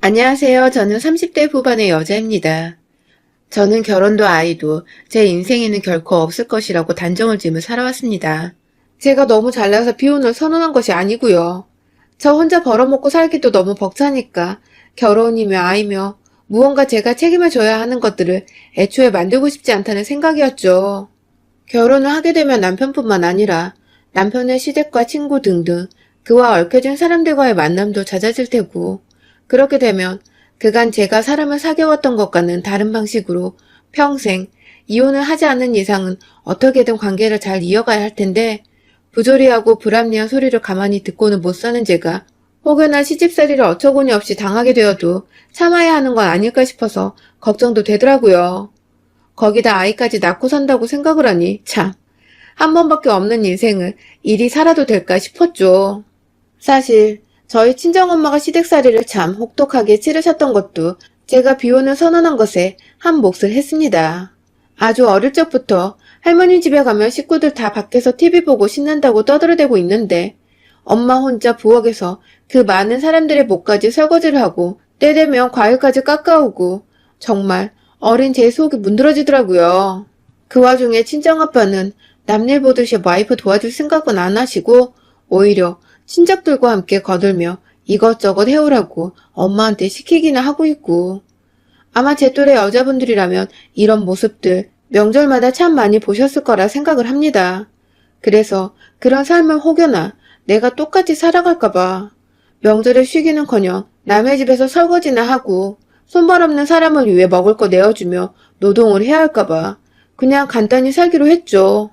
안녕하세요. 저는 30대 후반의 여자입니다. 저는 결혼도 아이도 제 인생에는 결코 없을 것이라고 단정을 지으며 살아왔습니다. 제가 너무 잘나서 비혼을 선언한 것이 아니고요. 저 혼자 벌어먹고 살기도 너무 벅차니까 결혼이며 아이며 무언가 제가 책임을 져야 하는 것들을 애초에 만들고 싶지 않다는 생각이었죠. 결혼을 하게 되면 남편뿐만 아니라 남편의 시댁과 친구 등등 그와 얽혀진 사람들과의 만남도 잦아질 테고, 그렇게 되면 그간 제가 사람을 사귀어왔던 것과는 다른 방식으로 평생 이혼을 하지 않는 이상은 어떻게든 관계를 잘 이어가야 할 텐데, 부조리하고 불합리한 소리를 가만히 듣고는 못 사는 제가 혹여나 시집살이를 어처구니 없이 당하게 되어도 참아야 하는 건 아닐까 싶어서 걱정도 되더라고요. 거기다 아이까지 낳고 산다고 생각을 하니 참, 한 번밖에 없는 인생을 이리 살아도 될까 싶었죠. 사실 저희 친정엄마가 시댁살이를 참 혹독하게 치르셨던 것도 제가 비혼을 선언한 것에 한 몫을 했습니다. 아주 어릴 적부터 할머니 집에 가면 식구들 다 밖에서 TV 보고 신난다고 떠들어대고 있는데 엄마 혼자 부엌에서 그 많은 사람들의 목까지 설거지를 하고 때 되면 과일까지 깎아오고 정말 어린 제 속이 문드러지더라고요. 그 와중에 친정아빠는 남일 보듯이 와이프 도와줄 생각은 안 하시고 오히려 친척들과 함께 거들며 이것저것 해오라고 엄마한테 시키기나 하고 있고, 아마 제 또래 여자분들이라면 이런 모습들 명절마다 참 많이 보셨을 거라 생각을 합니다. 그래서 그런 삶을 혹여나 내가 똑같이 살아갈까봐 명절에 쉬기는커녕 남의 집에서 설거지나 하고 손발 없는 사람을 위해 먹을 거 내어주며 노동을 해야 할까봐 그냥 간단히 살기로 했죠.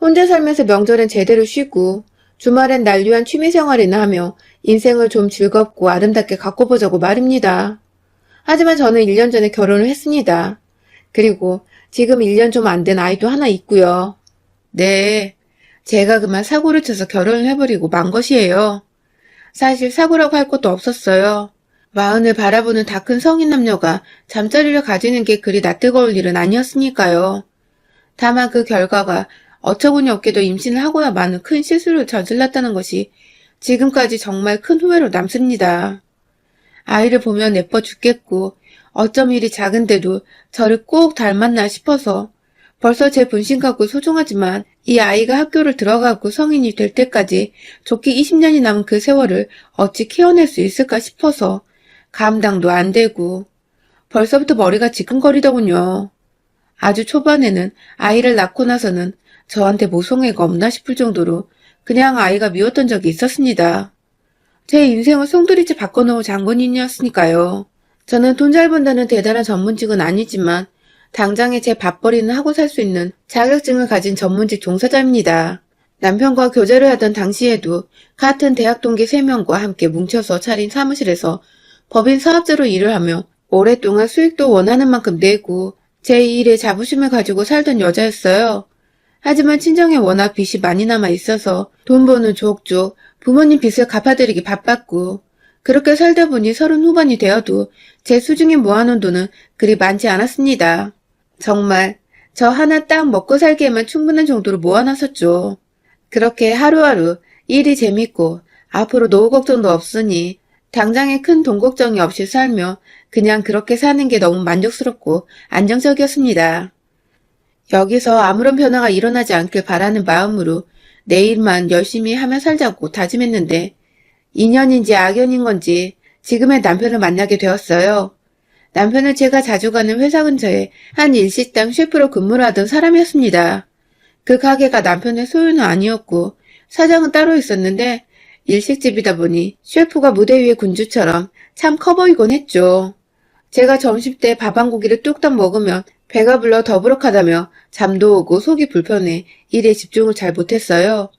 혼자 살면서 명절엔 제대로 쉬고 주말엔 난류한 취미생활이나 하며 인생을 좀 즐겁고 아름답게 갖고 보자고 말입니다. 하지만 저는 1년 전에 결혼을 했습니다. 그리고 지금 1년 좀 안 된 아이도 하나 있고요. 네, 제가 그만 사고를 쳐서 결혼을 해버리고 만 것이에요. 사실 사고라고 할 것도 없었어요. 마흔을 바라보는 다 큰 성인 남녀가 잠자리를 가지는 게 그리 낯뜨거울 일은 아니었으니까요. 다만 그 결과가 어처구니 없게도 임신을 하고야 마는 큰 실수를 저질렀다는 것이 지금까지 정말 큰 후회로 남습니다. 아이를 보면 예뻐 죽겠고 어쩜 이리 작은데도 저를 꼭 닮았나 싶어서 벌써 제 분신같고 소중하지만 이 아이가 학교를 들어가고 성인이 될 때까지 좋게 20년이 남은 그 세월을 어찌 키워낼 수 있을까 싶어서 감당도 안 되고 벌써부터 머리가 지끈거리더군요. 아주 초반에는 아이를 낳고 나서는 저한테 모성애가 없나 싶을 정도로 그냥 아이가 미웠던 적이 있었습니다. 제 인생을 송두리째 바꿔놓은 장본인이었으니까요. 저는 돈 잘 번다는 대단한 전문직은 아니지만 당장에 제 밥벌이는 하고 살 수 있는 자격증을 가진 전문직 종사자입니다. 남편과 교제를 하던 당시에도 같은 대학 동기 3명과 함께 뭉쳐서 차린 사무실에서 법인 사업자로 일을 하며 오랫동안 수익도 원하는 만큼 내고 제 일에 자부심을 가지고 살던 여자였어요. 하지만 친정에 워낙 빚이 많이 남아 있어서 돈 버는 족족 부모님 빚을 갚아드리기 바빴고, 그렇게 살다 보니 30 후반이 되어도 제 수중에 모아놓은 돈은 그리 많지 않았습니다. 정말 저 하나 딱 먹고 살기에만 충분한 정도로 모아놨었죠. 그렇게 하루하루 일이 재밌고 앞으로 노후 걱정도 없으니 당장에 큰 돈 걱정이 없이 살며 그냥 그렇게 사는 게 너무 만족스럽고 안정적이었습니다. 여기서 아무런 변화가 일어나지 않길 바라는 마음으로 내일만 열심히 하며 살자고 다짐했는데 인연인지 악연인 건지 지금의 남편을 만나게 되었어요. 남편은 제가 자주 가는 회사 근처에 한 일식당 셰프로 근무를 하던 사람이었습니다. 그 가게가 남편의 소유는 아니었고 사장은 따로 있었는데 일식집이다 보니 셰프가 무대 위의 군주처럼 참 커 보이곤 했죠. 제가 점심 때 밥 한 고기를 뚝딱 먹으면 배가 불러 더부룩하다며 잠도 오고 속이 불편해 일에 집중을 잘 못했어요.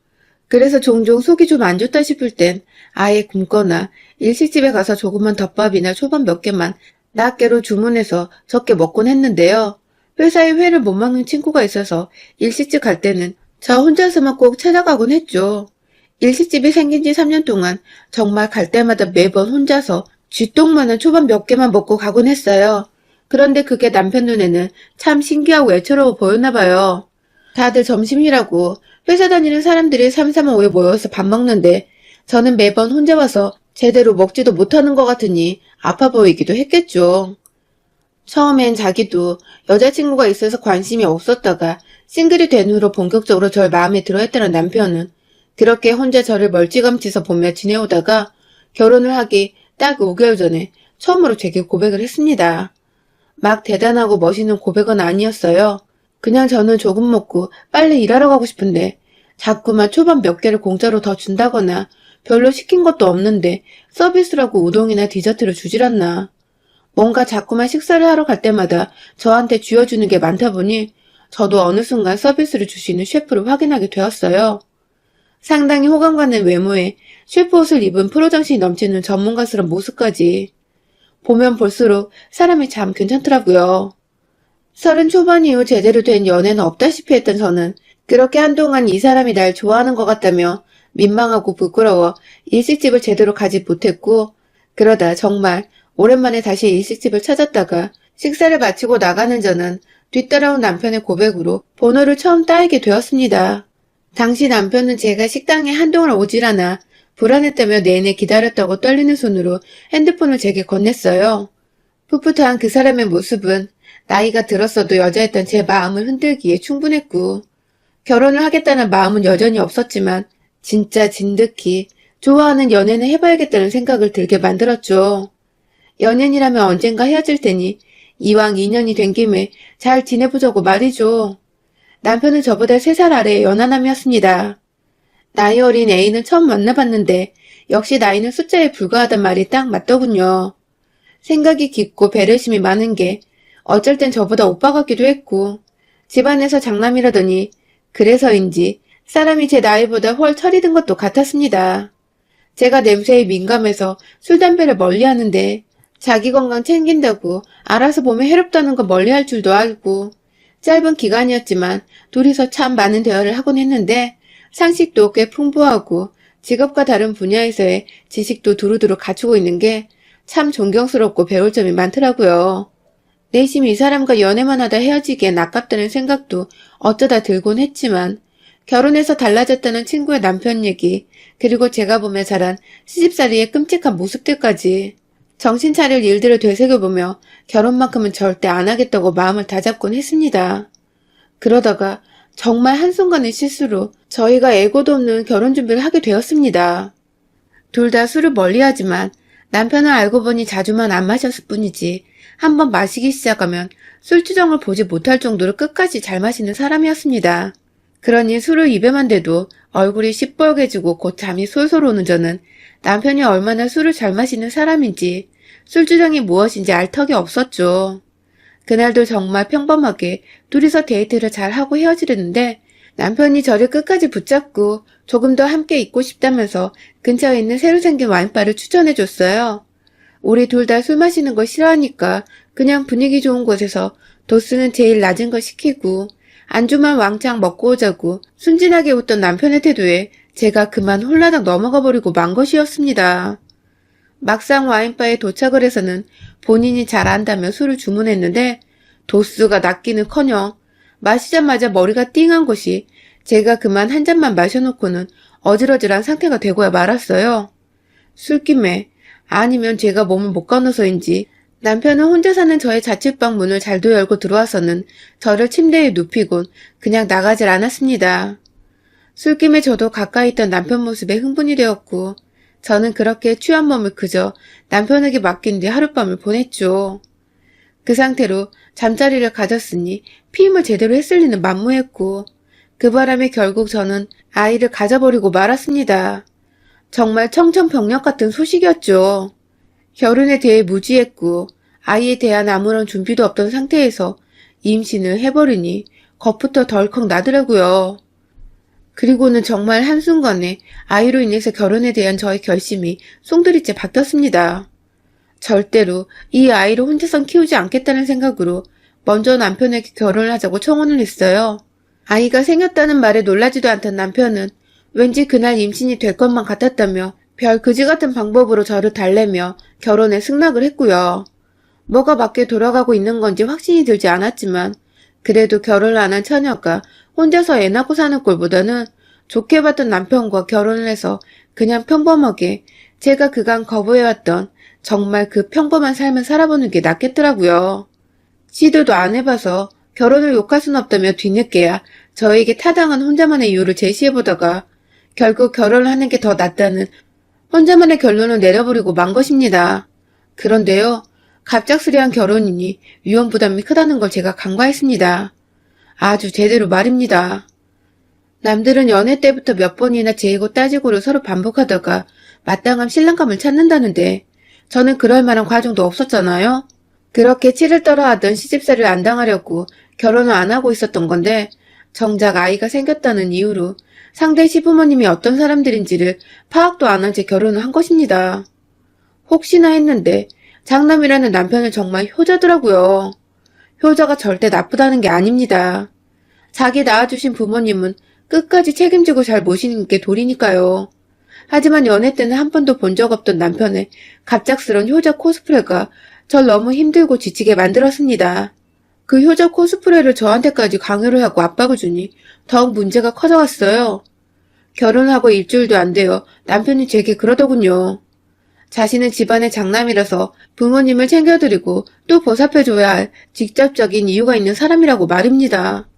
그래서 종종 속이 좀 안 좋다 싶을 땐 아예 굶거나 일식집에 가서 조그만 덮밥이나 초밥 몇 개만 낱개로 주문해서 적게 먹곤 했는데요. 회사에 회를 못 먹는 친구가 있어서 일식집 갈 때는 저 혼자서만 꼭 찾아가곤 했죠. 일식집이 생긴 지 3년 동안 정말 갈 때마다 매번 혼자서 쥐똥만한 초밥 몇 개만 먹고 가곤 했어요. 그런데 그게 남편 눈에는 참 신기하고 애처로워 보였나 봐요. 다들 점심이라고 회사 다니는 사람들이 삼삼오오에 모여서 밥 먹는데 저는 매번 혼자 와서 제대로 먹지도 못하는 것 같으니 아파 보이기도 했겠죠. 처음엔 자기도 여자친구가 있어서 관심이 없었다가 싱글이 된 후로 본격적으로 절 마음에 들어 했다는 남편은 그렇게 혼자 저를 멀찌감치서 보며 지내오다가 결혼을 하기 딱 5개월 전에 처음으로 제게 고백을 했습니다. 막 대단하고 멋있는 고백은 아니었어요. 그냥 저는 조금 먹고 빨리 일하러 가고 싶은데 자꾸만 초밥 몇 개를 공짜로 더 준다거나 별로 시킨 것도 없는데 서비스라고 우동이나 디저트를 주질 않나. 뭔가 자꾸만 식사를 하러 갈 때마다 저한테 쥐어주는 게 많다 보니 저도 어느 순간 서비스를 주시는 셰프를 확인하게 되었어요. 상당히 호감 가는 외모에 셰프 옷을 입은 프로정신이 넘치는 전문가스러운 모습까지 보면 볼수록 사람이 참 괜찮더라고요. 30 초반 이후 제대로 된 연애는 없다시피 했던 저는 그렇게 한동안 이 사람이 날 좋아하는 것 같다며 민망하고 부끄러워 일식집을 제대로 가지 못했고 그러다 정말 오랜만에 다시 일식집을 찾았다가 식사를 마치고 나가는 저는 뒤따라온 남편의 고백으로 번호를 처음 따이게 되었습니다. 당시 남편은 제가 식당에 한동안 오질 않아 불안했다며 내내 기다렸다고 떨리는 손으로 핸드폰을 제게 건넸어요. 풋풋한 그 사람의 모습은 나이가 들었어도 여자였던 제 마음을 흔들기에 충분했고 결혼을 하겠다는 마음은 여전히 없었지만 진짜 진득히 좋아하는 연애는 해봐야겠다는 생각을 들게 만들었죠. 연인이라면 언젠가 헤어질 테니 이왕 인연이 된 김에 잘 지내보자고 말이죠. 남편은 저보다 3살 아래의 연하남이었습니다. 나이 어린 애인을 처음 만나봤는데 역시 나이는 숫자에 불과하단 말이 딱 맞더군요. 생각이 깊고 배려심이 많은 게 어쩔 땐 저보다 오빠 같기도 했고 집안에서 장남이라더니 그래서인지 사람이 제 나이보다 훨 철이 든 것도 같았습니다. 제가 냄새에 민감해서 술, 담배를 멀리하는데 자기 건강 챙긴다고 알아서 보면 해롭다는 거 멀리할 줄도 알고 짧은 기간이었지만 둘이서 참 많은 대화를 하곤 했는데 상식도 꽤 풍부하고 직업과 다른 분야에서의 지식도 두루두루 갖추고 있는 게 참 존경스럽고 배울 점이 많더라고요. 내심 이 사람과 연애만 하다 헤어지기엔 아깝다는 생각도 어쩌다 들곤 했지만 결혼해서 달라졌다는 친구의 남편 얘기 그리고 제가 보며 자란 시집살이의 끔찍한 모습들까지 정신 차릴 일들을 되새겨보며 결혼만큼은 절대 안 하겠다고 마음을 다잡곤 했습니다. 그러다가 정말 한순간의 실수로 저희가 애고도 없는 결혼 준비를 하게 되었습니다. 둘 다 술을 멀리하지만 남편은 알고 보니 자주만 안 마셨을 뿐이지 한번 마시기 시작하면 술주정을 보지 못할 정도로 끝까지 잘 마시는 사람이었습니다. 그러니 술을 입에만 대도 얼굴이 시뻘개지고 곧 잠이 솔솔 오는 저는 남편이 얼마나 술을 잘 마시는 사람인지 술주정이 무엇인지 알 턱이 없었죠. 그날도 정말 평범하게 둘이서 데이트를 잘 하고 헤어지려는데 남편이 저를 끝까지 붙잡고 조금 더 함께 있고 싶다면서 근처에 있는 새로 생긴 와인바를 추천해줬어요. 우리 둘 다 술 마시는 거 싫어하니까 그냥 분위기 좋은 곳에서 도수는 제일 낮은 거 시키고 안주만 왕창 먹고 오자고 순진하게 웃던 남편의 태도에 제가 그만 홀라당 넘어가 버리고 만 것이었습니다. 막상 와인바에 도착을 해서는 본인이 잘 안다며 술을 주문했는데 도수가 낮기는커녕 마시자마자 머리가 띵한 것이 제가 그만 한 잔만 마셔놓고는 어질어질한 상태가 되고야 말았어요. 술김에 아니면 제가 몸을 못 가눠서인지 남편은 혼자 사는 저의 자취방 문을 잘도 열고 들어와서는 저를 침대에 눕히곤 그냥 나가질 않았습니다. 술김에 저도 가까이 있던 남편 모습에 흥분이 되었고 저는 그렇게 취한 몸을 그저 남편에게 맡긴 뒤 하룻밤을 보냈죠. 그 상태로 잠자리를 가졌으니 피임을 제대로 했을 리는 만무했고 그 바람에 결국 저는 아이를 가져버리고 말았습니다. 정말 청천벽력 같은 소식이었죠. 결혼에 대해 무지했고 아이에 대한 아무런 준비도 없던 상태에서 임신을 해버리니 겁부터 덜컥 나더라고요. 그리고는 정말 한순간에 아이로 인해서 결혼에 대한 저의 결심이 송두리째 바뀌었습니다. 절대로 이 아이를 혼자선 키우지 않겠다는 생각으로 먼저 남편에게 결혼을 하자고 청혼을 했어요. 아이가 생겼다는 말에 놀라지도 않던 남편은 왠지 그날 임신이 될 것만 같았다며 별 그지 같은 방법으로 저를 달래며 결혼에 승낙을 했고요. 뭐가 맞게 돌아가고 있는 건지 확신이 들지 않았지만 그래도 결혼을 안 한 처녀가 혼자서 애 낳고 사는 꼴보다는 좋게 봤던 남편과 결혼을 해서 그냥 평범하게 제가 그간 거부해왔던 정말 그 평범한 삶을 살아보는 게 낫겠더라고요. 시도도 안 해봐서 결혼을 욕할 순 없다며 뒤늦게야 저에게 타당한 혼자만의 이유를 제시해보다가 결국 결혼을 하는 게 더 낫다는 혼자만의 결론을 내려버리고 만 것입니다. 그런데요, 갑작스레한 결혼이니 위험 부담이 크다는 걸 제가 간과했습니다. 아주 제대로 말입니다. 남들은 연애 때부터 몇 번이나 재이고 따지고를 서로 반복하다가 마땅한 신랑감을 찾는다는데 저는 그럴 만한 과정도 없었잖아요. 그렇게 치를 떨어하던 시집살이를 안 당하려고 결혼을 안 하고 있었던 건데 정작 아이가 생겼다는 이유로 상대 시부모님이 어떤 사람들인지를 파악도 안 한 채 결혼을 한 것입니다. 혹시나 했는데 장남이라는 남편은 정말 효자더라고요. 효자가 절대 나쁘다는 게 아닙니다. 자기 낳아주신 부모님은 끝까지 책임지고 잘 모시는 게 도리니까요. 하지만 연애 때는 한 번도 본 적 없던 남편의 갑작스런 효자 코스프레가 절 너무 힘들고 지치게 만들었습니다. 그 효자 코스프레를 저한테까지 강요를 하고 압박을 주니 더욱 문제가 커져갔어요. 결혼하고 일주일도 안 되어 남편이 제게 그러더군요. 자신은 집안의 장남이라서 부모님을 챙겨드리고 또 보살펴줘야 할 직접적인 이유가 있는 사람이라고 말입니다.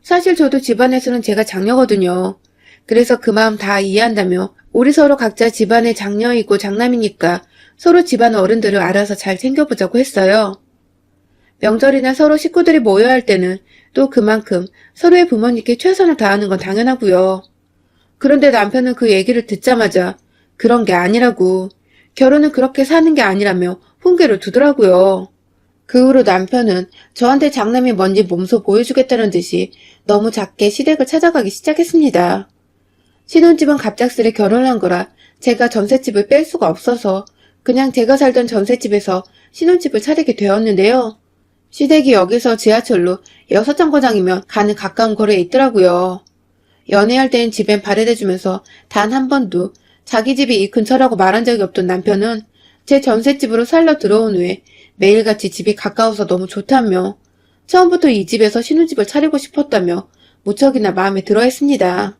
사실 저도 집안에서는 제가 장녀거든요. 그래서 그 마음 다 이해한다며 우리 서로 각자 집안의 장녀이고 장남이니까 서로 집안 어른들을 알아서 잘 챙겨보자고 했어요. 명절이나 서로 식구들이 모여야 할 때는 또 그만큼 서로의 부모님께 최선을 다하는 건 당연하고요. 그런데 남편은 그 얘기를 듣자마자 그런 게 아니라고, 결혼은 그렇게 사는 게 아니라며 훈계를 두더라고요. 그 후로 남편은 저한테 장남이 뭔지 몸소 보여주겠다는 듯이 너무 작게 시댁을 찾아가기 시작했습니다. 신혼집은 갑작스레 결혼을 한 거라 제가 전셋집을 뺄 수가 없어서 그냥 제가 살던 전셋집에서 신혼집을 차리게 되었는데요. 시댁이 여기서 지하철로 6정거장이면 가는 가까운 거리에 있더라고요. 연애할 땐 집엔 발해대주면서 단 한 번도 자기 집이 이 근처라고 말한 적이 없던 남편은 제 전셋집으로 살러 들어온 후에 매일같이 집이 가까워서 너무 좋다며 처음부터 이 집에서 신혼집을 차리고 싶었다며 무척이나 마음에 들어했습니다.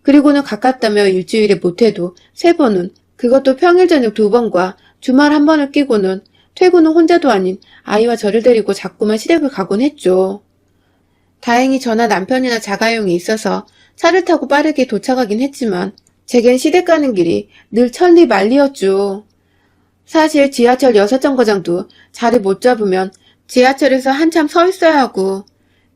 그리고는 가깝다며 일주일에 못해도 3번은, 그것도 평일 저녁 2번과 주말 1번을 끼고는 퇴근은 혼자도 아닌 아이와 저를 데리고 자꾸만 시댁을 가곤 했죠. 다행히 저나 남편이나 자가용이 있어서 차를 타고 빠르게 도착하긴 했지만 제겐 시댁 가는 길이 늘 천리 만리였죠. 사실 지하철 6정거장도 자리 못 잡으면 지하철에서 한참 서 있어야 하고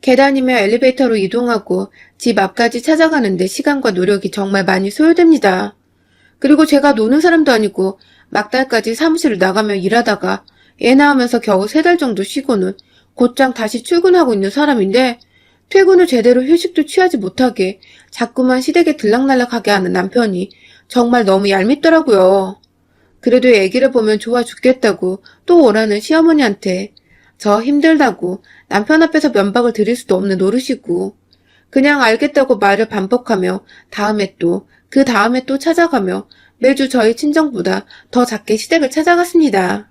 계단이며 엘리베이터로 이동하고 집 앞까지 찾아가는데 시간과 노력이 정말 많이 소요됩니다. 그리고 제가 노는 사람도 아니고 막달까지 사무실을 나가며 일하다가 애 낳으면서 겨우 3달 정도 쉬고는 곧장 다시 출근하고 있는 사람인데 퇴근 후 제대로 휴식도 취하지 못하게 자꾸만 시댁에 들락날락하게 하는 남편이 정말 너무 얄밉더라고요. 그래도 애기를 보면 좋아 죽겠다고 또 오라는 시어머니한테 저 힘들다고 남편 앞에서 면박을 드릴 수도 없는 노릇이고 그냥 알겠다고 말을 반복하며 다음에 또 그 다음에 또 찾아가며 매주 저희 친정보다 더 작게 시댁을 찾아갔습니다.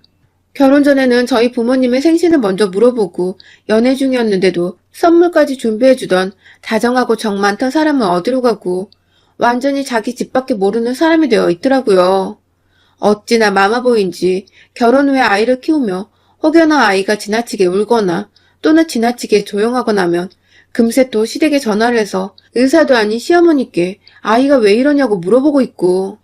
결혼 전에는 저희 부모님의 생신을 먼저 물어보고 연애 중이었는데도 선물까지 준비해주던 다정하고 정 많던 사람은 어디로 가고 완전히 자기 집 밖에 모르는 사람이 되어 있더라고요. 어찌나 마마보인지 결혼 후에 아이를 키우며 혹여나 아이가 지나치게 울거나 또는 지나치게 조용하거나 하면 금세 또 시댁에 전화를 해서 의사도 아닌 시어머니께 아이가 왜 이러냐고 물어보고 있고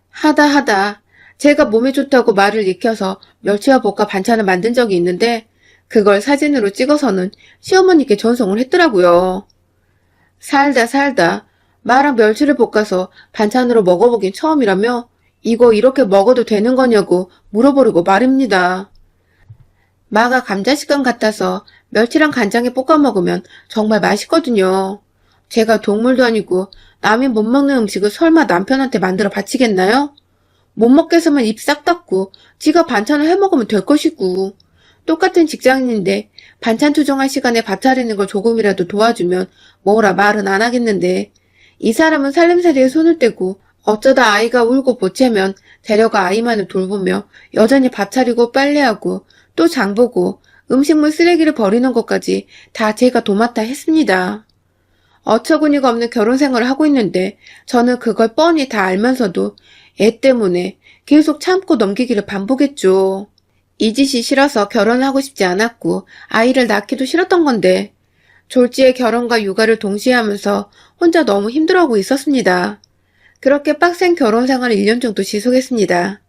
하다 제가 몸에 좋다고 말을 익혀서 멸치와 볶아 반찬을 만든 적이 있는데 그걸 사진으로 찍어서는 시어머니께 전송을 했더라고요. 살다 마랑 멸치를 볶아서 반찬으로 먹어보긴 처음이라며 이거 이렇게 먹어도 되는 거냐고 물어보려고 말입니다. 마가 감자식감 같아서 멸치랑 간장에 볶아 먹으면 정말 맛있거든요. 제가 동물도 아니고 남이 못 먹는 음식을 설마 남편한테 만들어 바치겠나요? 못 먹게 해서만 입 싹 닫고 지가 반찬을 해먹으면 될 것이고 똑같은 직장인인데 반찬 투정할 시간에 밥 차리는 걸 조금이라도 도와주면 뭐라 말은 안 하겠는데 이 사람은 살림살이에 손을 떼고 어쩌다 아이가 울고 보채면 데려가 아이만을 돌보며 여전히 밥 차리고 빨래하고 또 장보고 음식물 쓰레기를 버리는 것까지 다 제가 도맡아 했습니다. 어처구니가 없는 결혼 생활을 하고 있는데 저는 그걸 뻔히 다 알면서도 애 때문에 계속 참고 넘기기를 반복했죠. 이 짓이 싫어서 결혼을 하고 싶지 않았고 아이를 낳기도 싫었던 건데 졸지에 결혼과 육아를 동시에 하면서 혼자 너무 힘들어하고 있었습니다. 그렇게 빡센 결혼 생활을 1년 정도 지속했습니다.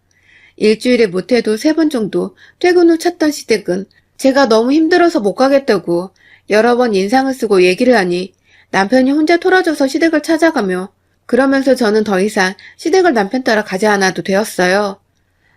일주일에 못해도 3번 정도 퇴근 후 찾던 시댁은 제가 너무 힘들어서 못 가겠다고 여러 번 인상을 쓰고 얘기를 하니 남편이 혼자 토라져서 시댁을 찾아가며 그러면서 저는 더 이상 시댁을 남편 따라 가지 않아도 되었어요.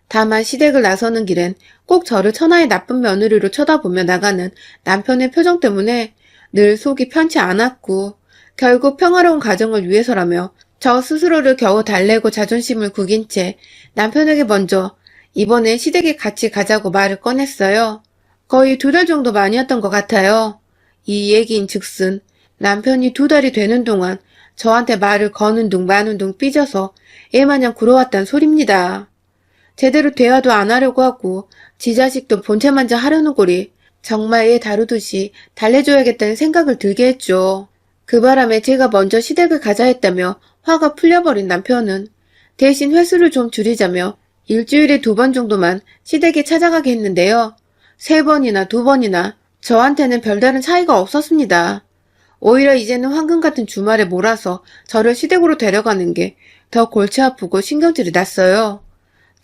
다만 시댁을 나서는 길엔 꼭 저를 천하의 나쁜 며느리로 쳐다보며 나가는 남편의 표정 때문에 늘 속이 편치 않았고 결국 평화로운 가정을 위해서라며 저 스스로를 겨우 달래고 자존심을 구긴 채 남편에게 먼저 이번에 시댁에 같이 가자고 말을 꺼냈어요. 거의 2달 정도 만이었던 것 같아요. 이 얘기인 즉슨 남편이 2달이 되는 동안 저한테 말을 거는 둥 마는 둥 삐져서 애마냥 굴어왔단 소립니다. 제대로 대화도 안 하려고 하고 지 자식도 본체만져 하려는 꼴이 정말 애 다루듯이 달래줘야겠다는 생각을 들게 했죠. 그 바람에 제가 먼저 시댁을 가자 했다며 화가 풀려버린 남편은 대신 횟수를 좀 줄이자며 일주일에 2번 정도만 시댁에 찾아가게 했는데요. 3번이나 2번이나 저한테는 별다른 차이가 없었습니다. 오히려 이제는 황금 같은 주말에 몰아서 저를 시댁으로 데려가는 게 더 골치 아프고 신경질이 났어요.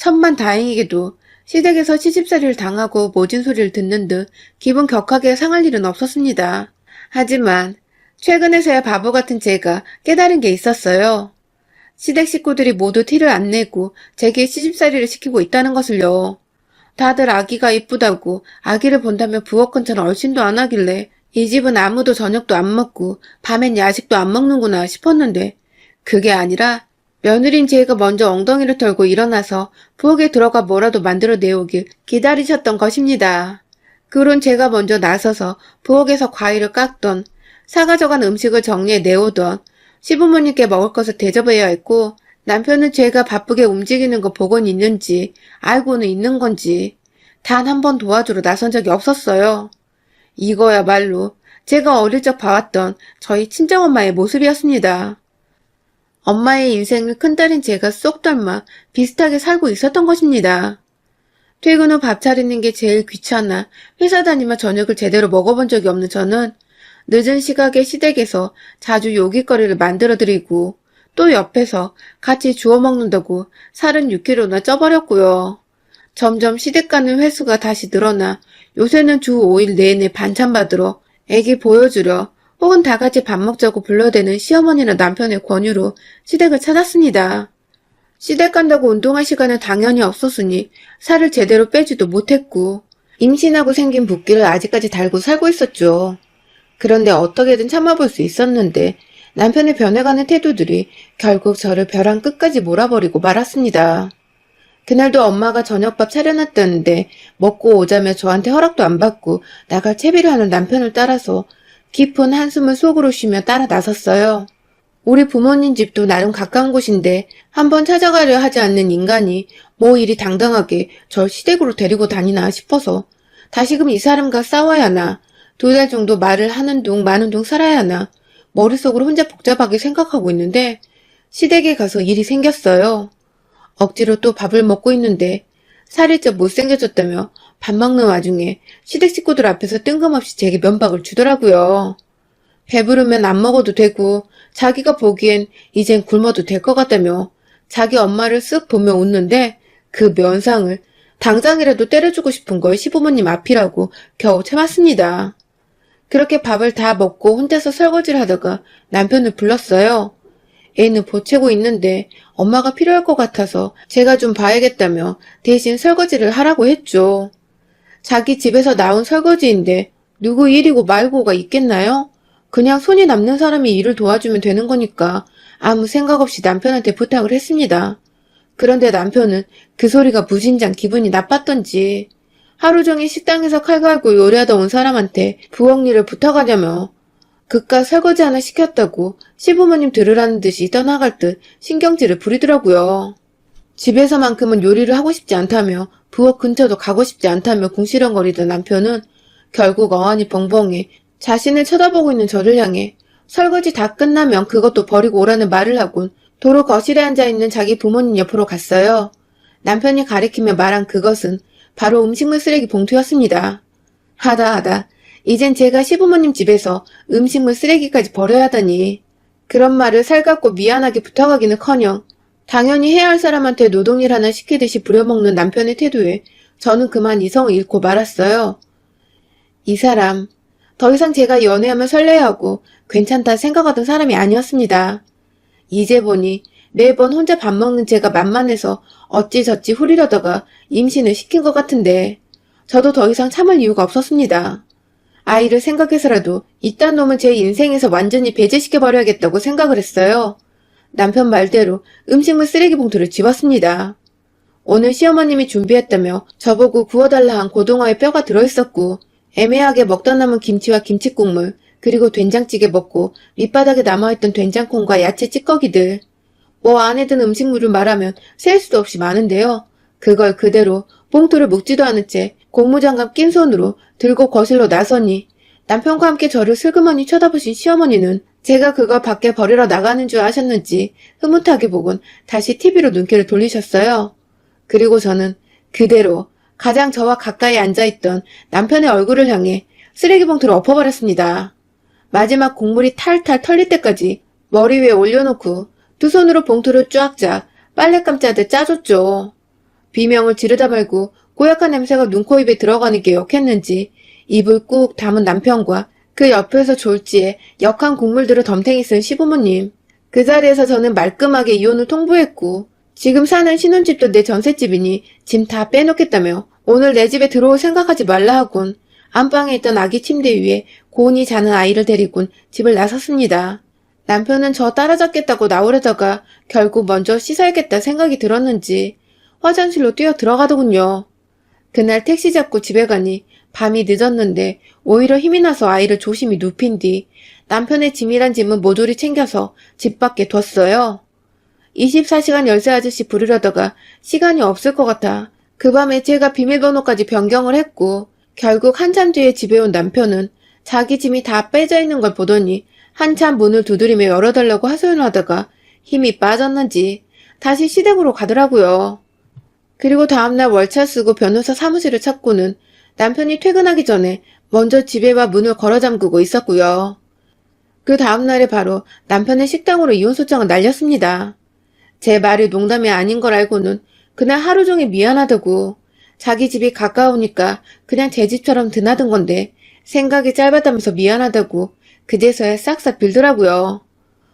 천만다행이게도 시댁에서 시집살이를 당하고 모진 소리를 듣는 듯 기분 격하게 상할 일은 없었습니다. 하지만 최근에서야 바보 같은 제가 깨달은 게 있었어요. 시댁 식구들이 모두 티를 안 내고 제게 시집살이를 시키고 있다는 것을요. 다들 아기가 이쁘다고 아기를 본다며 부엌 근처는 얼씬도 안 하길래 이 집은 아무도 저녁도 안 먹고 밤엔 야식도 안 먹는구나 싶었는데 그게 아니라 며느린 제가 먼저 엉덩이를 털고 일어나서 부엌에 들어가 뭐라도 만들어 내오길 기다리셨던 것입니다. 그론 제가 먼저 나서서 부엌에서 과일을 깎던 사가져간 음식을 정리해 내오던 시부모님께 먹을 것을 대접해야 했고 남편은 제가 바쁘게 움직이는 거 보고는 있는지 알고는 있는 건지 단 한 번 도와주러 나선 적이 없었어요. 이거야말로 제가 어릴 적 봐왔던 저희 친정엄마의 모습이었습니다. 엄마의 인생을 큰딸인 제가 쏙 닮아 비슷하게 살고 있었던 것입니다. 퇴근 후 밥 차리는 게 제일 귀찮아 회사 다니며 저녁을 제대로 먹어본 적이 없는 저는 늦은 시각에 시댁에서 자주 요깃거리를 만들어드리고 또 옆에서 같이 주워 먹는다고 살은 6kg나 쪄버렸고요. 점점 시댁 가는 횟수가 다시 늘어나 요새는 주 5일 내내 반찬 받으러 애기 보여주려 혹은 다 같이 밥 먹자고 불러대는 시어머니나 남편의 권유로 시댁을 찾았습니다. 시댁 간다고 운동할 시간은 당연히 없었으니 살을 제대로 빼지도 못했고 임신하고 생긴 붓기를 아직까지 달고 살고 있었죠. 그런데 어떻게든 참아볼 수 있었는데 남편의 변해가는 태도들이 결국 저를 벼랑 끝까지 몰아버리고 말았습니다. 그날도 엄마가 저녁밥 차려놨다는데 먹고 오자며 저한테 허락도 안 받고 나갈 채비를 하는 남편을 따라서 깊은 한숨을 속으로 쉬며 따라 나섰어요. 우리 부모님 집도 나름 가까운 곳인데 한번 찾아가려 하지 않는 인간이 뭐 이리 당당하게 절 시댁으로 데리고 다니나 싶어서 다시금 이 사람과 싸워야 하나 2달 정도 말을 하는 둥 마는 둥 살아야 하나 머릿속으로 혼자 복잡하게 생각하고 있는데 시댁에 가서 일이 생겼어요. 억지로 또 밥을 먹고 있는데 살이 쪄 못생겨졌다며 밥 먹는 와중에 시댁 식구들 앞에서 뜬금없이 제게 면박을 주더라고요. 배부르면 안 먹어도 되고 자기가 보기엔 이젠 굶어도 될 것 같다며 자기 엄마를 쓱 보며 웃는데 그 면상을 당장이라도 때려주고 싶은 걸 시부모님 앞이라고 겨우 참았습니다. 그렇게 밥을 다 먹고 혼자서 설거지를 하다가 남편을 불렀어요. 애는 보채고 있는데 엄마가 필요할 것 같아서 제가 좀 봐야겠다며 대신 설거지를 하라고 했죠. 자기 집에서 나온 설거지인데 누구 일이고 말고가 있겠나요? 그냥 손이 남는 사람이 일을 도와주면 되는 거니까 아무 생각 없이 남편한테 부탁을 했습니다. 그런데 남편은 그 소리가 무진장 기분이 나빴던지 하루 종일 식당에서 칼 갈고 요리하다 온 사람한테 부엌 일을 부탁하냐며 그깟 설거지 하나 시켰다고 시부모님 들으라는 듯이 떠나갈 듯 신경질을 부리더라고요. 집에서만큼은 요리를 하고 싶지 않다며 부엌 근처도 가고 싶지 않다며 궁시렁거리던 남편은 결국 어안이 벙벙해 자신을 쳐다보고 있는 저를 향해 설거지 다 끝나면 그것도 버리고 오라는 말을 하곤 도로 거실에 앉아있는 자기 부모님 옆으로 갔어요. 남편이 가리키며 말한 그것은 바로 음식물 쓰레기 봉투였습니다. 하다 이젠 제가 시부모님 집에서 음식물 쓰레기까지 버려야 하다니. 그런 말을 살갑고 미안하게 부탁하기는커녕 당연히 해야 할 사람한테 노동일 하나 시키듯이 부려먹는 남편의 태도에 저는 그만 이성을 잃고 말았어요. 이 사람, 더 이상 제가 연애하면 설레하고 괜찮다 생각하던 사람이 아니었습니다. 이제 보니 매번 혼자 밥 먹는 제가 만만해서 어찌저찌 후리려다가 임신을 시킨 것 같은데 저도 더 이상 참을 이유가 없었습니다. 아이를 생각해서라도 이딴 놈은 제 인생에서 완전히 배제시켜버려야겠다고 생각을 했어요. 남편 말대로 음식물 쓰레기 봉투를 집었습니다. 오늘 시어머님이 준비했다며 저보고 구워달라 한 고등어에 뼈가 들어있었고 애매하게 먹다 남은 김치와 김치국물 그리고 된장찌개 먹고 밑바닥에 남아있던 된장콩과 야채 찌꺼기들 뭐 안에 든 음식물을 말하면 셀 수도 없이 많은데요. 그걸 그대로 봉투를 묶지도 않은 채 고무장갑 낀 손으로 들고 거실로 나서니 남편과 함께 저를 슬그머니 쳐다보신 시어머니는 제가 그걸 밖에 버리러 나가는 줄 아셨는지 흐뭇하게 보곤 다시 TV로 눈길을 돌리셨어요. 그리고 저는 그대로 가장 저와 가까이 앉아있던 남편의 얼굴을 향해 쓰레기 봉투를 엎어버렸습니다. 마지막 국물이 탈탈 털릴 때까지 머리 위에 올려놓고 두 손으로 봉투를 쫙쫙 빨래 감자듯 짜줬죠. 비명을 지르다 말고 고약한 냄새가 눈, 코, 입에 들어가는 게 역했는지 입을 꾹 다문 남편과 그 옆에서 졸지에 역한 국물들을 덤탱이 쓴 시부모님. 그 자리에서 저는 말끔하게 이혼을 통보했고 지금 사는 신혼집도 내 전셋집이니 짐 다 빼놓겠다며 오늘 내 집에 들어올 생각하지 말라 하곤 안방에 있던 아기 침대 위에 고온이 자는 아이를 데리곤 집을 나섰습니다. 남편은 저 따라잡겠다고 나오려다가 결국 먼저 씻어야겠다 생각이 들었는지 화장실로 뛰어 들어가더군요. 그날 택시 잡고 집에 가니 밤이 늦었는데 오히려 힘이 나서 아이를 조심히 눕힌 뒤 남편의 짐이란 짐은 모조리 챙겨서 집 밖에 뒀어요. 24시간 열쇠 아저씨 부르려다가 시간이 없을 것 같아 그 밤에 제가 비밀번호까지 변경을 했고 결국 한참 뒤에 집에 온 남편은 자기 짐이 다 빼져 있는 걸 보더니 한참 문을 두드리며 열어달라고 하소연을 하다가 힘이 빠졌는지 다시 시댁으로 가더라고요. 그리고 다음날 월차 쓰고 변호사 사무실을 찾고는 남편이 퇴근하기 전에 먼저 집에 와 문을 걸어 잠그고 있었고요. 그 다음날에 바로 남편의 식당으로 이혼 소장을 날렸습니다. 제 말이 농담이 아닌 걸 알고는 그날 하루 종일 미안하다고 자기 집이 가까우니까 그냥 제 집처럼 드나든 건데 생각이 짧았다면서 미안하다고 그제서야 싹싹 빌더라고요.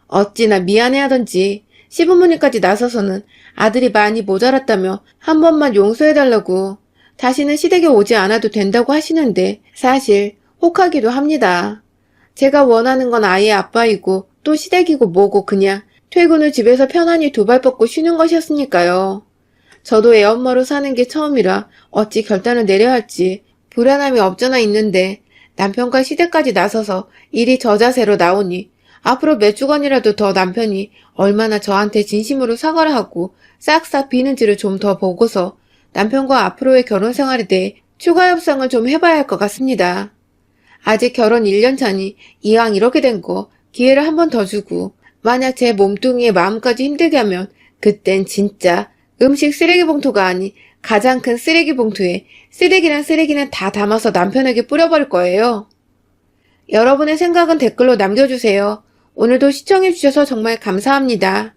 어찌나 미안해하던지 시부모님까지 나서서는 아들이 많이 모자랐다며 한 번만 용서해달라고 다시는 시댁에 오지 않아도 된다고 하시는데 사실 혹하기도 합니다. 제가 원하는 건 아이의 아빠이고 또 시댁이고 뭐고 그냥 퇴근 후 집에서 편안히 두 발 뻗고 쉬는 것이었으니까요. 저도 애엄마로 사는 게 처음이라 어찌 결단을 내려야 할지 불안함이 없잖아 있는데 남편과 시댁까지 나서서 일이 저자세로 나오니 앞으로 몇 주간이라도 더 남편이 얼마나 저한테 진심으로 사과를 하고 싹싹 비는지를 좀 더 보고서 남편과 앞으로의 결혼 생활에 대해 추가 협상을 좀 해봐야 할 것 같습니다. 아직 결혼 1년 차니 이왕 이렇게 된 거 기회를 한 번 더 주고 만약 제 몸뚱이에 마음까지 힘들게 하면 그땐 진짜 음식 쓰레기 봉투가 아닌 가장 큰 쓰레기 봉투에 쓰레기란 쓰레기는 다 담아서 남편에게 뿌려버릴 거예요. 여러분의 생각은 댓글로 남겨주세요. 오늘도 시청해주셔서 정말 감사합니다.